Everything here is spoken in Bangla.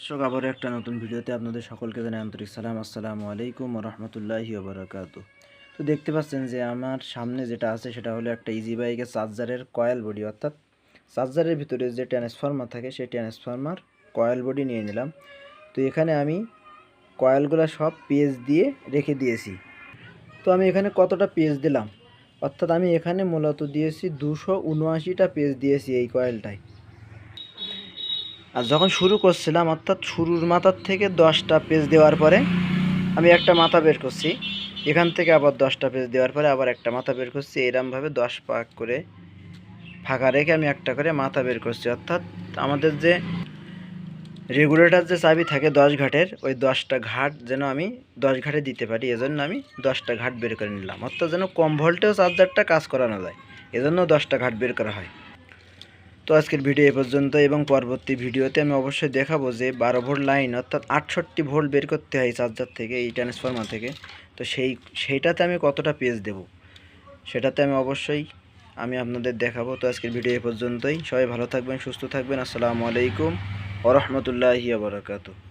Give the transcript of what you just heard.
দর্শক, আবারও একটা নতুন ভিডিওতে আপনাদের সকলকে জানাই আন্তরিক সালাম। আসসালামু আলাইকুম ওয়া রাহমাতুল্লাহি ওয়া বারাকাতুহু। তো দেখতে পাচ্ছেন যে আমার সামনে যেটা আছে সেটা হলো একটা ইজি বাইকের চার্জারের কয়েল বডি, অর্থাৎ চার্জারের ভিতরে যে ট্রান্সফরমার থাকে সেই ট্রান্সফরমার কয়েল বডি নিয়ে নিলাম। তো এখানে আমি কয়েলগুলো সব পেজ দিয়ে রেখে দিয়েছি। তো আমি এখানে কতটা পেজ দিলাম, অর্থাৎ আমি এখানে মূলত দিয়েছি 279টা পেজ দিয়েছি এই কয়েলটায়। আর যখন শুরু করছিলাম, অর্থাৎ শুরুর মাথার থেকে 10টা পেজ দেওয়ার পরে আমি একটা মাথা বের করছি, এখান থেকে আবার 10টা পেজ দেওয়ার পরে আবার একটা মাথা বের করছি, এরমভাবে 10 পাক করে ফাঁকা রেখে আমি একটা করে মাথা বের করছি। অর্থাৎ আমাদের যে রেগুলেটর যে চাবি থাকে 10 ঘাটের, ওই 10টা ঘাট যেন আমি 10 ঘাটে দিতে পারি, এজন্য আমি 10টা ঘাট বের করে নিলাম। অর্থাৎ যেন কম ভোল্টেও চার্জারটা কাজ করানো যায়, এজন্য 10টা ঘাট বের করা হয়। তো আজকের ভিডিও এ পর্যন্ত, এবং পরবর্তী ভিডিওতে আমি অবশ্যই দেখাবো যে 12 ভোল্ট লাইন অর্থাৎ 68 ভোল্ট বের করতে হয় চার্জার থেকে, এই ট্রান্সফরমার থেকে। তো সেইটাতে আমি কতটা পেজ দেব সেটাতে আমি অবশ্যই আপনাদের দেখাবো। তো আজকের ভিডিও এ পর্যন্তই। সবাই ভালো থাকবেন, সুস্থ থাকবেন। আসসালামু আলাইকুম ওয়া রাহমাতুল্লাহি ওয়া বারাকাতুহু।